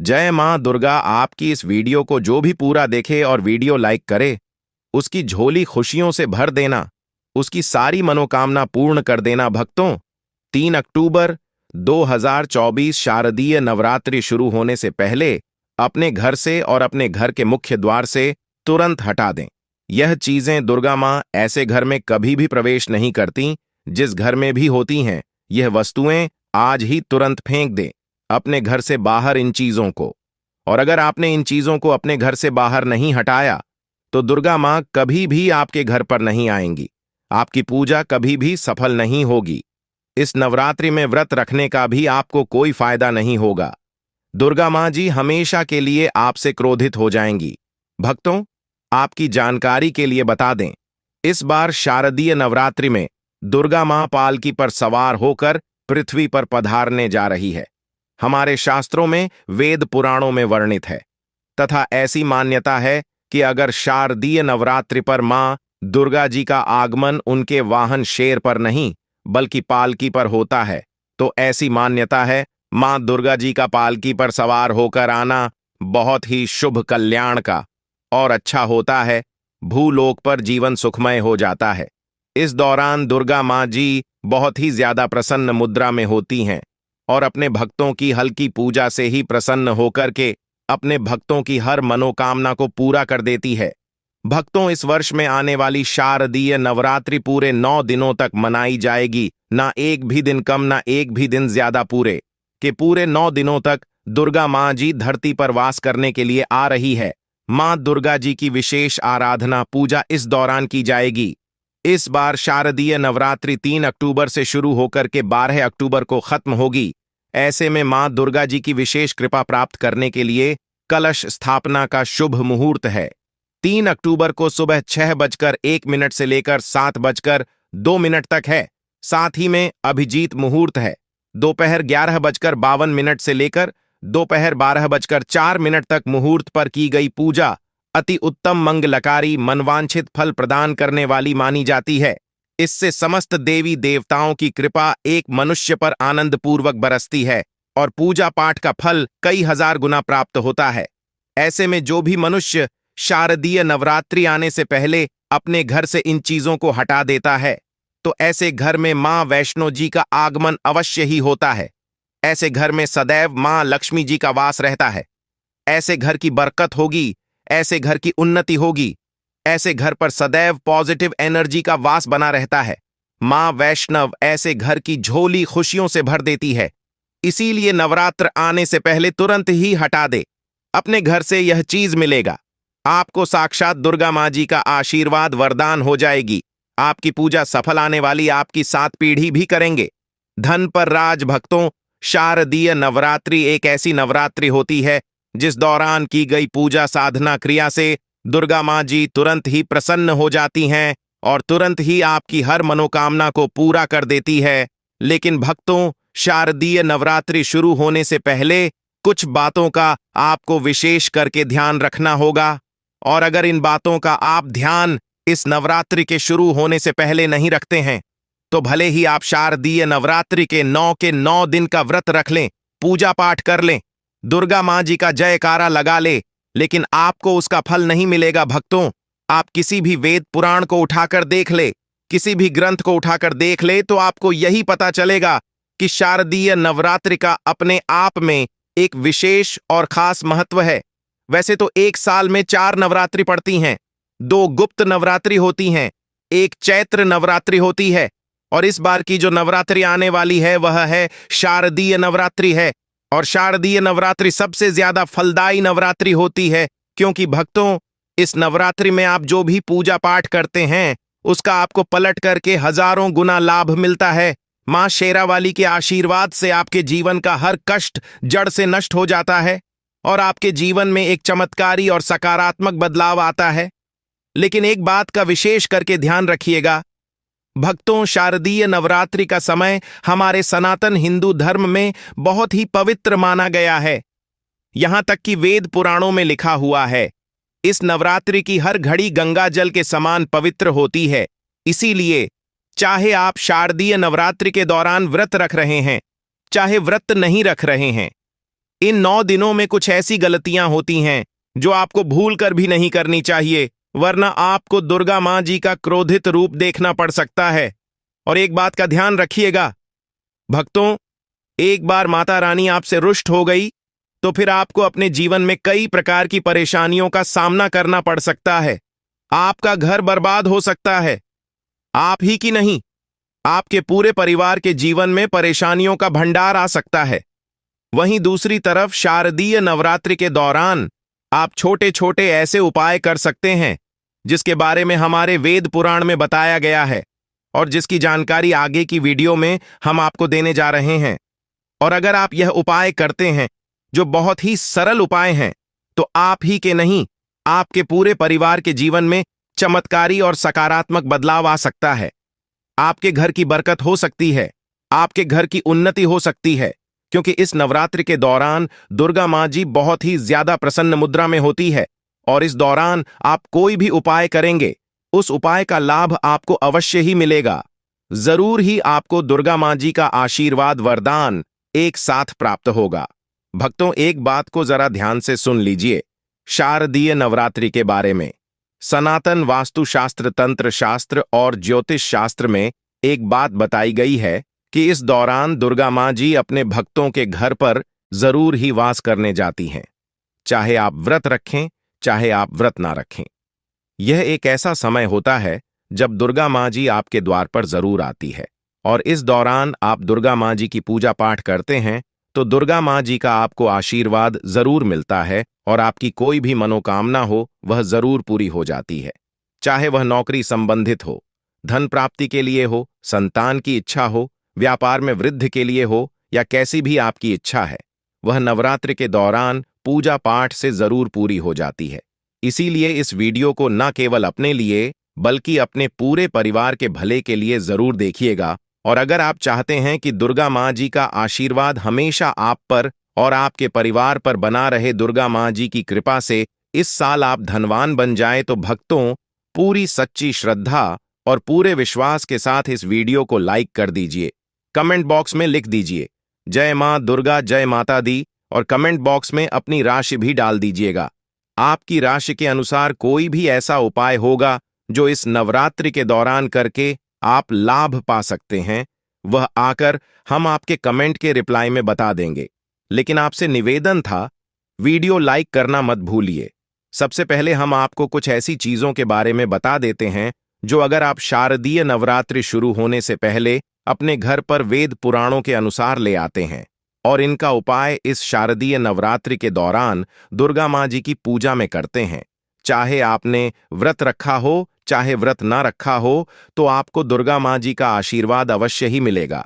जय मां दुर्गा। आपकी इस वीडियो को जो भी पूरा देखे और वीडियो लाइक करे, उसकी झोली खुशियों से भर देना, उसकी सारी मनोकामना पूर्ण कर देना। भक्तों, 3 अक्टूबर 2024 शारदीय नवरात्रि शुरू होने से पहले अपने घर से और अपने घर के मुख्य द्वार से तुरंत हटा दें। यह चीजें दुर्गा मां ऐसे घर में कभी भी प्रवेश नहीं करती जिस घर में भी होती हैं। यह वस्तुएं आज ही तुरंत फेंक दें अपने घर से बाहर इन चीजों को। और अगर आपने इन चीजों को अपने घर से बाहर नहीं हटाया तो दुर्गा मां कभी भी आपके घर पर नहीं आएंगी, आपकी पूजा कभी भी सफल नहीं होगी। इस नवरात्रि में व्रत रखने का भी आपको कोई फायदा नहीं होगा। दुर्गा मां जी हमेशा के लिए आपसे क्रोधित हो जाएंगी। भक्तों, आपकी जानकारी के लिए बता दें, इस बार शारदीय नवरात्रि में दुर्गा मां पालकी पर सवार होकर पृथ्वी पर पधारने जा रही है। हमारे शास्त्रों में, वेद पुराणों में वर्णित है तथा ऐसी मान्यता है कि अगर शारदीय नवरात्रि पर मां दुर्गा जी का आगमन उनके वाहन शेर पर नहीं बल्कि पालकी पर होता है, तो ऐसी मान्यता है मां दुर्गा जी का पालकी पर सवार होकर आना बहुत ही शुभ कल्याण का और अच्छा होता है। भूलोक पर जीवन सुखमय हो जाता है। इस दौरान दुर्गा मां जी बहुत ही ज्यादा प्रसन्न मुद्रा में होती हैं और अपने भक्तों की हल्की पूजा से ही प्रसन्न होकर के अपने भक्तों की हर मनोकामना को पूरा कर देती है। भक्तों, इस वर्ष में आने वाली शारदीय नवरात्रि पूरे 9 दिनों तक मनाई जाएगी। ना एक भी दिन कम, ना एक भी दिन ज्यादा। पूरे 9 दिनों तक दुर्गा मां जी धरती पर वास करने के लिए आ रही है। मां दुर्गा जी की विशेष आराधना पूजा इस दौरान की जाएगी। इस बार शारदीय नवरात्रि 3 अक्टूबर से शुरू होकर के 12 अक्टूबर को खत्म होगी। ऐसे में मां दुर्गा जी की विशेष कृपा प्राप्त करने के लिए कलश स्थापना का शुभ मुहूर्त है। 3 अक्टूबर को सुबह 6:01 से लेकर 7:02 तक है। साथ ही में अभिजीत मुहूर्त है। दोपहर 11:52 से लेकर दोपहर 12:04 तक मुहूर्त पर की गई पूजा अति उत्तम, मंगलकारी, मनवांछित फल प्रदान करने वाली मानी जाती है। इससे समस्त देवी देवताओं की कृपा एक मनुष्य पर आनंद पूर्वक बरसती है और पूजा पाठ का फल कई हजार गुना प्राप्त होता है। ऐसे में जो भी मनुष्य शारदीय नवरात्रि आने से पहले अपने घर से इन चीजों को हटा देता है, तो ऐसे घर में मां वैष्णो जी का आगमन अवश्य ही होता है। ऐसे घर में सदैव मां लक्ष्मी जी का वास रहता है। ऐसे घर की बरकत होगी, ऐसे घर की उन्नति होगी, ऐसे घर पर सदैव पॉजिटिव एनर्जी का वास बना रहता है। मां वैष्णव ऐसे घर की झोली खुशियों से भर देती है। इसीलिए नवरात्र आने से पहले तुरंत ही हटा दे, अपने घर से यह चीज मिलेगा। आपको साक्षात दुर्गा मां जी का आशीर्वाद वरदान हो जाएगी। आपकी पूजा सफल आने वाली आपकी 7 पीढ़ी भी करेंगे। धन पर राज। भक्तों, शारदीय नवरात्रि एक ऐसी नवरात्रि होती है जिस दौरान की गई पूजा साधना क्रिया से दुर्गा मां जी तुरंत ही प्रसन्न हो जाती हैं और तुरंत ही आपकी हर मनोकामना को पूरा कर देती है। लेकिन भक्तों, शारदीय नवरात्रि शुरू होने से पहले कुछ बातों का आपको विशेष करके ध्यान रखना होगा। और अगर इन बातों का आप ध्यान इस नवरात्रि के शुरू होने से पहले नहीं रखते हैं, तो भले ही आप शारदीय नवरात्रि के 9 दिन का व्रत रख लें, पूजा पाठ कर लें, दुर्गा मां जी का जयकारा लगा ले, लेकिन आपको उसका फल नहीं मिलेगा। भक्तों, आप किसी भी वेद पुराण को उठाकर देख ले, किसी भी ग्रंथ को उठाकर देख ले, तो आपको यही पता चलेगा कि शारदीय नवरात्रि का अपने आप में एक विशेष और खास महत्व है। वैसे तो एक साल में 4 नवरात्रि पड़ती हैं। 2 गुप्त नवरात्रि होती हैं, एक चैत्र नवरात्रि होती है, और इस बार की जो नवरात्रि आने वाली है वह है शारदीय नवरात्रि है। और शारदीय नवरात्रि सबसे ज्यादा फलदायी नवरात्रि होती है, क्योंकि भक्तों, इस नवरात्रि में आप जो भी पूजा पाठ करते हैं उसका आपको पलट करके हजारों गुना लाभ मिलता है। मां शेरावाली के आशीर्वाद से आपके जीवन का हर कष्ट जड़ से नष्ट हो जाता है और आपके जीवन में एक चमत्कारी और सकारात्मक बदलाव आता है। लेकिन एक बात का विशेष करके ध्यान रखिएगा भक्तों, शारदीय नवरात्रि का समय हमारे सनातन हिंदू धर्म में बहुत ही पवित्र माना गया है। यहां तक कि वेद पुराणों में लिखा हुआ है, इस नवरात्रि की हर घड़ी गंगा जल के समान पवित्र होती है। इसीलिए चाहे आप शारदीय नवरात्रि के दौरान व्रत रख रहे हैं, चाहे व्रत नहीं रख रहे हैं, इन 9 दिनों में कुछ ऐसी गलतियां होती हैं जो आपको भूल कर भी नहीं करनी चाहिए, वरना आपको दुर्गा मां जी का क्रोधित रूप देखना पड़ सकता है। और एक बात का ध्यान रखिएगा भक्तों, एक बार माता रानी आपसे रुष्ट हो गई तो फिर आपको अपने जीवन में कई प्रकार की परेशानियों का सामना करना पड़ सकता है। आपका घर बर्बाद हो सकता है। आप ही की नहीं, आपके पूरे परिवार के जीवन में परेशानियों का भंडार आ सकता है। वहीं दूसरी तरफ शारदीय नवरात्रि के दौरान आप छोटे छोटे ऐसे उपाय कर सकते हैं जिसके बारे में हमारे वेद पुराण में बताया गया है और जिसकी जानकारी आगे की वीडियो में हम आपको देने जा रहे हैं। और अगर आप यह उपाय करते हैं, जो बहुत ही सरल उपाय हैं, तो आप ही के नहीं, आपके पूरे परिवार के जीवन में चमत्कारी और सकारात्मक बदलाव आ सकता है। आपके घर की बरकत हो सकती है, आपके घर की उन्नति हो सकती है, क्योंकि इस नवरात्रि के दौरान दुर्गा मां जी बहुत ही ज्यादा प्रसन्न मुद्रा में होती है और इस दौरान आप कोई भी उपाय करेंगे, उस उपाय का लाभ आपको अवश्य ही मिलेगा। जरूर ही आपको दुर्गा मां जी का आशीर्वाद वरदान एक साथ प्राप्त होगा। भक्तों, एक बात को जरा ध्यान से सुन लीजिए शारदीय नवरात्रि के बारे में। सनातन वास्तुशास्त्र, तंत्र शास्त्र और ज्योतिष शास्त्र में एक बात बताई गई है कि इस दौरान दुर्गा मां जी अपने भक्तों के घर पर जरूर ही वास करने जाती हैं, चाहे आप व्रत रखें, चाहे आप व्रत ना रखें। यह एक ऐसा समय होता है जब दुर्गा मां जी आपके द्वार पर जरूर आती है और इस दौरान आप दुर्गा मां जी की पूजा पाठ करते हैं तो दुर्गा मां जी का आपको आशीर्वाद जरूर मिलता है और आपकी कोई भी मनोकामना हो वह जरूर पूरी हो जाती है। चाहे वह नौकरी संबंधित हो, धन प्राप्ति के लिए हो, संतान की इच्छा हो, व्यापार में वृद्धि के लिए हो या कैसी भी आपकी इच्छा है, वह नवरात्रि के दौरान पूजा पाठ से जरूर पूरी हो जाती है। इसीलिए इस वीडियो को न केवल अपने लिए बल्कि अपने पूरे परिवार के भले के लिए जरूर देखिएगा। और अगर आप चाहते हैं कि दुर्गा मां जी का आशीर्वाद हमेशा आप पर और आपके परिवार पर बना रहे, दुर्गा मां जी की कृपा से इस साल आप धनवान बन जाएं, तो भक्तों, पूरी सच्ची श्रद्धा और पूरे विश्वास के साथ इस वीडियो को लाइक कर दीजिए। कमेंट बॉक्स में लिख दीजिए जय मां दुर्गा, जय माता दी, और कमेंट बॉक्स में अपनी राशि भी डाल दीजिएगा। आपकी राशि के अनुसार कोई भी ऐसा उपाय होगा जो इस नवरात्रि के दौरान करके आप लाभ पा सकते हैं, वह आकर हम आपके कमेंट के रिप्लाई में बता देंगे। लेकिन आपसे निवेदन था, वीडियो लाइक करना मत भूलिए। सबसे पहले हम आपको कुछ ऐसी चीजों के बारे में बता देते हैं जो अगर आप शारदीय नवरात्रि शुरू होने से पहले अपने घर पर वेद पुराणों के अनुसार ले आते हैं और इनका उपाय इस शारदीय नवरात्रि के दौरान दुर्गा मां जी की पूजा में करते हैं, चाहे आपने व्रत रखा हो चाहे व्रत ना रखा हो, तो आपको दुर्गा मां जी का आशीर्वाद अवश्य ही मिलेगा।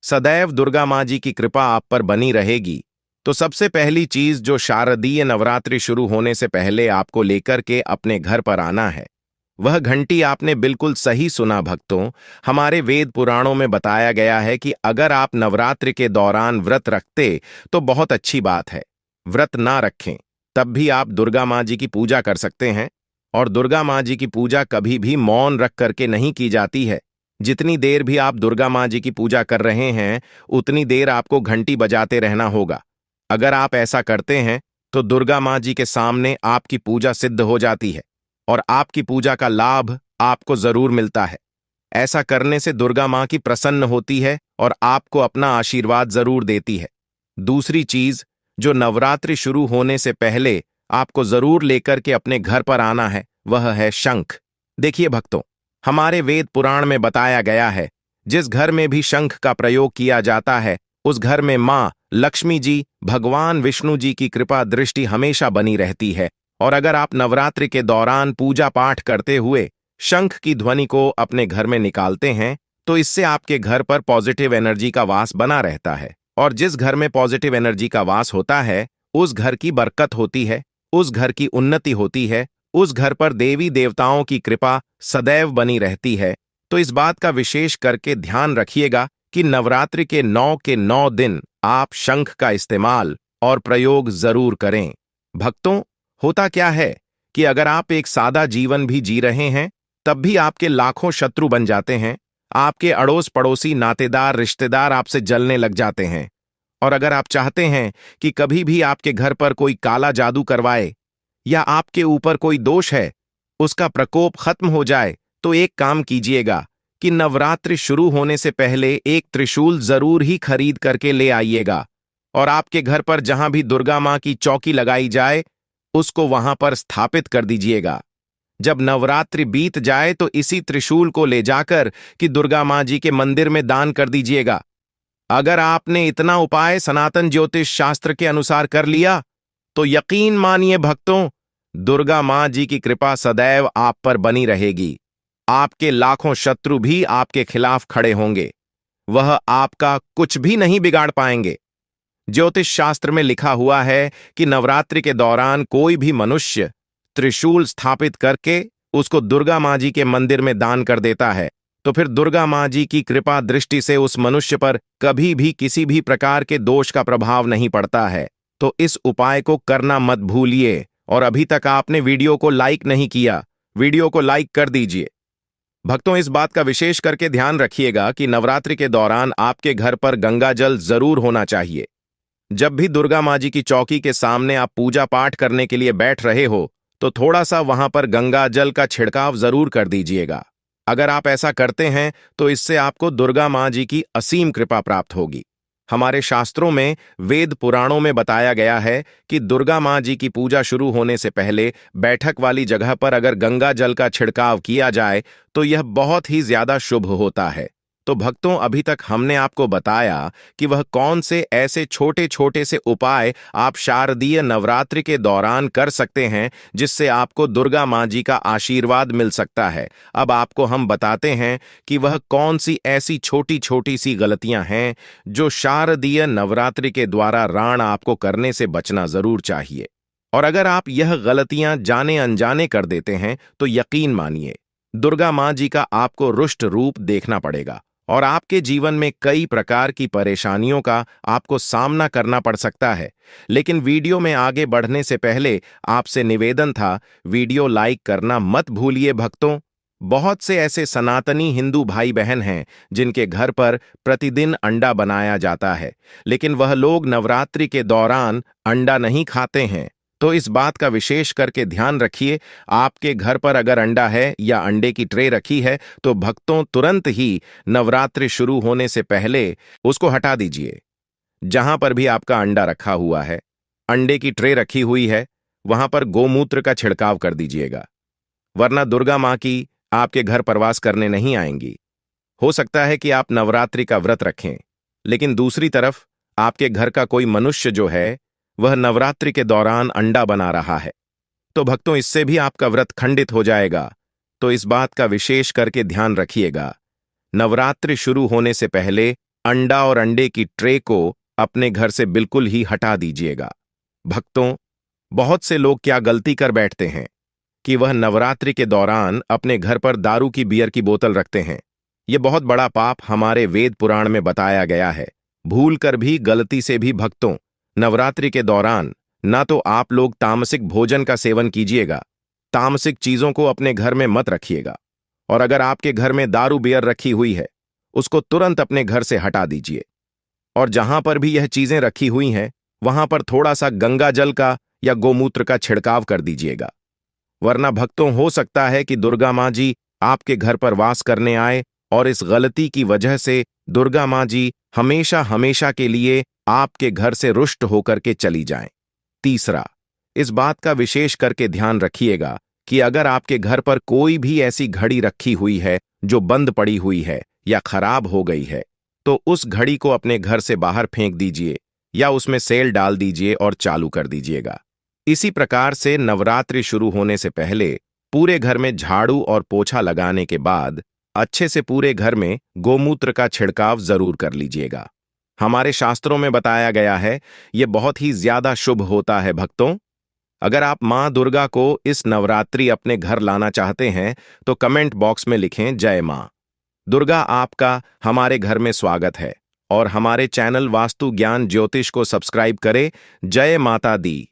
सदैव दुर्गा मां जी की कृपा आप पर बनी रहेगी। तो सबसे पहली चीज जो शारदीय नवरात्रि शुरू होने से पहले आपको लेकर के अपने घर पर आना है, वह घंटी आपने बिल्कुल सही सुना भक्तों। हमारे वेद पुराणों में बताया गया है कि अगर आप नवरात्रि के दौरान व्रत रखते तो बहुत अच्छी बात है, व्रत ना रखें तब भी आप दुर्गा मां जी की पूजा कर सकते हैं। और दुर्गा मां जी की पूजा कभी भी मौन रख करके नहीं की जाती है। जितनी देर भी आप दुर्गा मां जी की पूजा कर रहे हैं, उतनी देर आपको घंटी बजाते रहना होगा। अगर आप ऐसा करते हैं तो दुर्गा मां जी के सामने आपकी पूजा सिद्ध हो जाती है और आपकी पूजा का लाभ आपको जरूर मिलता है। ऐसा करने से दुर्गा मां की प्रसन्न होती है और आपको अपना आशीर्वाद जरूर देती है। दूसरी चीज जो नवरात्रि शुरू होने से पहले आपको जरूर लेकर के अपने घर पर आना है, वह है शंख। देखिए भक्तों, हमारे वेद पुराण में बताया गया है, जिस घर में भी शंख का प्रयोग किया जाता है, उस घर में मां लक्ष्मी जी, भगवान विष्णु जी की कृपा दृष्टि हमेशा बनी रहती है। और अगर आप नवरात्रि के दौरान पूजा पाठ करते हुए शंख की ध्वनि को अपने घर में निकालते हैं, तो इससे आपके घर पर पॉजिटिव एनर्जी का वास बना रहता है। और जिस घर में पॉजिटिव एनर्जी का वास होता है, उस घर की बरकत होती है, उस घर की उन्नति होती है, उस घर पर देवी देवताओं की कृपा सदैव बनी रहती है। तो इस बात का विशेष करके ध्यान रखिएगा कि नवरात्रि के 9 दिन आप शंख का इस्तेमाल और प्रयोग जरूर करें। भक्तों, होता क्या है कि अगर आप एक सादा जीवन भी जी रहे हैं, तब भी आपके लाखों शत्रु बन जाते हैं। आपके अड़ोस पड़ोसी, नातेदार, रिश्तेदार आपसे जलने लग जाते हैं और अगर आप चाहते हैं कि कभी भी आपके घर पर कोई काला जादू करवाए या आपके ऊपर कोई दोष है, उसका प्रकोप खत्म हो जाए, तो एक काम कीजिएगा कि नवरात्रि शुरू होने से पहले एक त्रिशूल जरूर ही खरीद करके ले आइएगा और आपके घर पर जहां भी दुर्गा मां की चौकी लगाई जाए उसको वहां पर स्थापित कर दीजिएगा। जब नवरात्रि बीत जाए तो इसी त्रिशूल को ले जाकर कि दुर्गा मां जी के मंदिर में दान कर दीजिएगा। अगर आपने इतना उपाय सनातन ज्योतिष शास्त्र के अनुसार कर लिया तो यकीन मानिए भक्तों, दुर्गा मां जी की कृपा सदैव आप पर बनी रहेगी। आपके लाखों शत्रु भी आपके खिलाफ खड़े होंगे, वह आपका कुछ भी नहीं बिगाड़ पाएंगे। ज्योतिष शास्त्र में लिखा हुआ है कि नवरात्रि के दौरान कोई भी मनुष्य त्रिशूल स्थापित करके उसको दुर्गा मां जी के मंदिर में दान कर देता है तो फिर दुर्गा मां जी की कृपा दृष्टि से उस मनुष्य पर कभी भी किसी भी प्रकार के दोष का प्रभाव नहीं पड़ता है। तो इस उपाय को करना मत भूलिए। और अभी तक आपने वीडियो को लाइक नहीं किया, वीडियो को लाइक कर दीजिए। भक्तों, इस बात का विशेष करके ध्यान रखिएगा कि नवरात्रि के दौरान आपके घर पर गंगा जल जरूर होना चाहिए। जब भी दुर्गा मां जी की चौकी के सामने आप पूजा पाठ करने के लिए बैठ रहे हो तो थोड़ा सा वहां पर गंगा जल का छिड़काव जरूर कर दीजिएगा। अगर आप ऐसा करते हैं तो इससे आपको दुर्गा मां जी की असीम कृपा प्राप्त होगी। हमारे शास्त्रों में, वेद पुराणों में बताया गया है कि दुर्गा मां जी की पूजा शुरू होने से पहले बैठक वाली जगह पर अगर गंगा जल का छिड़काव किया जाए तो यह बहुत ही ज्यादा शुभ होता है। तो भक्तों, अभी तक हमने आपको बताया कि वह कौन से ऐसे छोटे छोटे से उपाय आप शारदीय नवरात्रि के दौरान कर सकते हैं जिससे आपको दुर्गा मां जी का आशीर्वाद मिल सकता है। अब आपको हम बताते हैं कि वह कौन सी ऐसी छोटी छोटी सी गलतियां हैं जो शारदीय नवरात्रि के द्वारा राण आपको करने से बचना जरूर चाहिए। और अगर आप यह गलतियां जाने अनजाने कर देते हैं तो यकीन मानिए, दुर्गा मां जी का आपको रुष्ट रूप देखना पड़ेगा और आपके जीवन में कई प्रकार की परेशानियों का आपको सामना करना पड़ सकता है। लेकिन वीडियो में आगे बढ़ने से पहले आपसे निवेदन था, वीडियो लाइक करना मत भूलिए भक्तों। बहुत से ऐसे सनातनी हिंदू भाई बहन हैं जिनके घर पर प्रतिदिन अंडा बनाया जाता है, लेकिन वह लोग नवरात्रि के दौरान अंडा नहीं खाते हैं। तो इस बात का विशेष करके ध्यान रखिए, आपके घर पर अगर अंडा है या अंडे की ट्रे रखी है तो भक्तों तुरंत ही नवरात्रि शुरू होने से पहले उसको हटा दीजिए। जहां पर भी आपका अंडा रखा हुआ है, अंडे की ट्रे रखी हुई है, वहां पर गोमूत्र का छिड़काव कर दीजिएगा, वरना दुर्गा मां की आपके घर प्रवास करने नहीं आएंगी। हो सकता है कि आप नवरात्रि का व्रत रखें, लेकिन दूसरी तरफ आपके घर का कोई मनुष्य जो है वह नवरात्रि के दौरान अंडा बना रहा है, तो भक्तों इससे भी आपका व्रत खंडित हो जाएगा। तो इस बात का विशेष करके ध्यान रखिएगा, नवरात्रि शुरू होने से पहले अंडा और अंडे की ट्रे को अपने घर से बिल्कुल ही हटा दीजिएगा। भक्तों, बहुत से लोग क्या गलती कर बैठते हैं कि वह नवरात्रि के दौरान अपने घर पर दारू की बियर की बोतल रखते हैं। यह बहुत बड़ा पाप हमारे वेद पुराण में बताया गया है। भूल कर भी, गलती से भी भक्तों, नवरात्रि के दौरान ना तो आप लोग तामसिक भोजन का सेवन कीजिएगा, तामसिक चीजों को अपने घर में मत रखिएगा, और अगर आपके घर में दारू बियर रखी हुई है उसको तुरंत अपने घर से हटा दीजिए। और जहां पर भी यह चीजें रखी हुई हैं वहां पर थोड़ा सा गंगा जल का या गोमूत्र का छिड़काव कर दीजिएगा, वरना भक्तों हो सकता है कि दुर्गा मां जी आपके घर पर वास करने आए और इस गलती की वजह से दुर्गा मां जी हमेशा हमेशा के लिए आपके घर से रुष्ट होकर के चली जाएं। तीसरा, इस बात का विशेष करके ध्यान रखिएगा कि अगर आपके घर पर कोई भी ऐसी घड़ी रखी हुई है जो बंद पड़ी हुई है या खराब हो गई है तो उस घड़ी को अपने घर से बाहर फेंक दीजिए या उसमें सेल डाल दीजिए और चालू कर दीजिएगा। इसी प्रकार से नवरात्रि शुरू होने से पहले पूरे घर में झाड़ू और पोछा लगाने के बाद अच्छे से पूरे घर में गोमूत्र का छिड़काव जरूर कर लीजिएगा। हमारे शास्त्रों में बताया गया है, यह बहुत ही ज्यादा शुभ होता है भक्तों। अगर आप मां दुर्गा को इस नवरात्रि अपने घर लाना चाहते हैं तो कमेंट बॉक्स में लिखें जय मां दुर्गा। आपका हमारे घर में स्वागत है और हमारे चैनल वास्तु ज्ञान ज्योतिष को सब्सक्राइब करें। जय माता दी।